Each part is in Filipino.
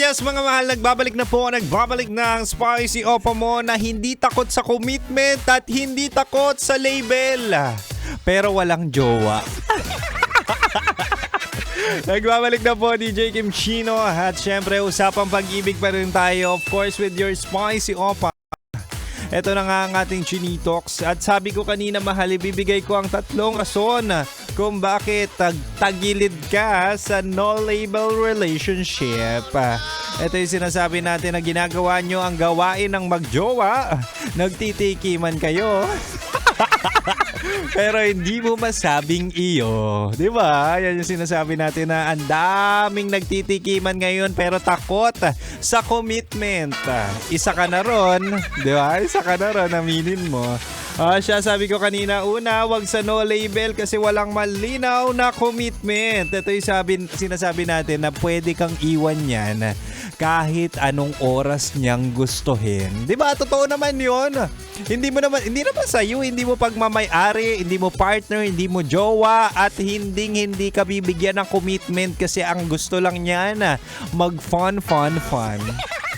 yes mga mahal, nagbabalik na ang Spicy Opa mo na hindi takot sa commitment at hindi takot sa label. Pero walang jowa. Nagbabalik na po DJ Kim Chino at syempre usapang pag-ibig pa rin tayo, of course, with your Spicy Opa. Ito na nga ang ating Chinitox at sabi ko kanina mahal, ibibigay ko ang 3 rason kung bakit tagilid ka sa no-label relationship. Ito yung sinasabi natin na ginagawa nyo ang gawain ng magjowa. Nagtitikiman kayo. Pero hindi mo masabing iyo. Di ba? Yan yung sinasabi natin na ang daming nagtitikiman ngayon pero takot sa commitment. Isa ka na ron. Di ba? Isa ka na ron. Aminin mo. Siya sabi ko kanina, una, wag sa no label kasi walang malinaw na commitment. Ito yung sinasabi natin na pwede kang iwan yan kahit anong oras niyang gustuhin. 'Di ba? Totoo naman 'yon. Hindi naman sa iyo, hindi mo pagmamay-ari, hindi mo partner, hindi mo jowa at hindi ka bibigyan ng commitment kasi ang gusto lang niyan mag-fun.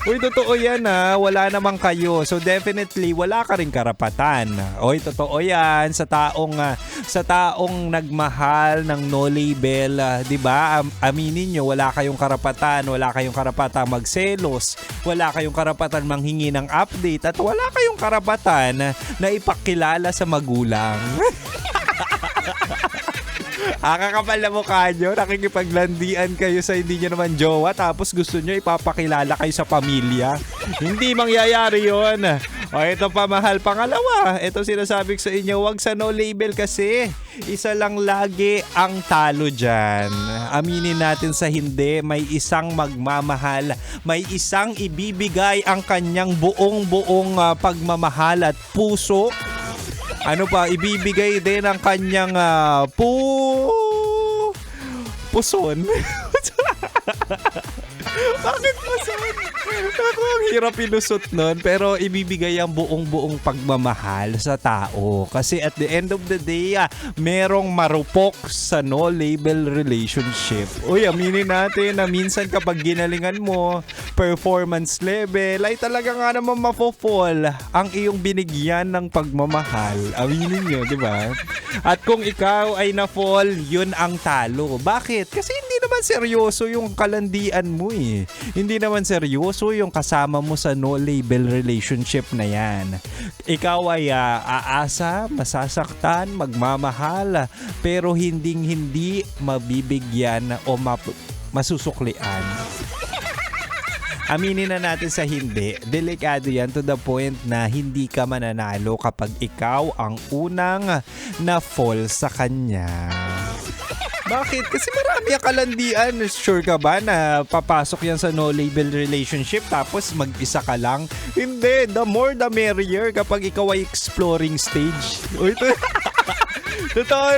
Uy, totoo yan wala namang kayo. So definitely wala ka rin karapatan. Uy, totoo yan sa taong nagmahal ng no label, 'di ba? Aminin niyo, wala kayong karapatan magselos, wala kayong karapatan manghingi ng update at wala kayong karapatan na ipakilala sa magulang. Kakapal na mukha nyo, nakikipaglandian kayo sa hindi nyo naman jowa tapos gusto nyo ipapakilala kayo sa pamilya. Hindi mangyayari yon. O ito pa mahal, pangalawa, ito sinasabi ko sa inyo, wag sa no label kasi isa lang lagi ang talo dyan. Aminin natin sa hindi, may isang magmamahal, may isang ibibigay ang kanyang buong pagmamahal at puso. Ano pa, ibibigay din ang kanyang puson. Bakit puson? Ako, ang hirap ilusot nun. Pero ibibigay ang buong pagmamahal sa tao. Kasi at the end of the day, merong marupok sa no-label relationship. Uy, aminin natin na minsan kapag ginalingan mo, performance level, ay talaga nga naman mafo-fall ang iyong binigyan ng pagmamahal. Aminin nyo, di ba? At kung ikaw ay na-fall, yun ang talo. Bakit? Kasi hindi naman seryoso yung kalandian mo eh. Hindi naman seryoso yung kasama mo sa no-label relationship na yan. Ikaw ay aasa, masasaktan, magmamahal, pero hindi mabibigyan o masusuklian. Aminin na natin sa hindi, delikado yan to the point na hindi ka mananalo kapag ikaw ang unang na-fall sa kanya. Bakit? Kasi marami ang kalandian. Sure ka ba na papasok yan sa no-label relationship tapos mag-isa ka lang? Hindi. The more the merrier kapag ikaw ay exploring stage. Uy, Totoo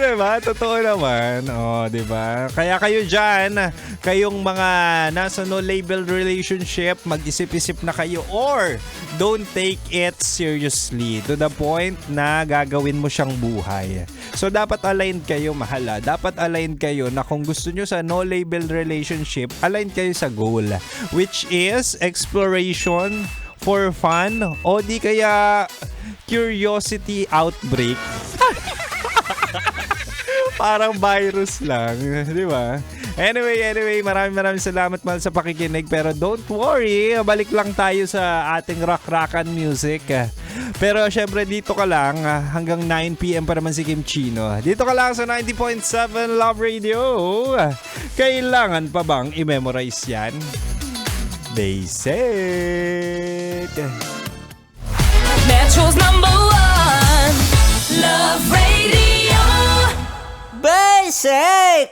naman. Oh, 'di ba? Kaya kayo diyan, kayong mga nasa no label relationship, mag-isip-isip na kayo or don't take it seriously to the point na gagawin mo siyang buhay. So dapat aligned kayo, mahala. Dapat aligned kayo na kung gusto nyo sa no label relationship, aligned kayo sa goal, which is exploration for fun o di kaya curiosity outbreak. Parang virus lang, di ba? Anyway, maraming salamat mahal sa pakikinig. Pero don't worry, balik lang tayo sa ating rock-rockan music. Pero syempre dito ka lang, hanggang 9 PM pa naman si Kim Chino. Dito ka lang sa 90.7 Love Radio. Kailangan pa bang i-memorize yan? Basic. Metro's #1 Love Radio. 'Basic!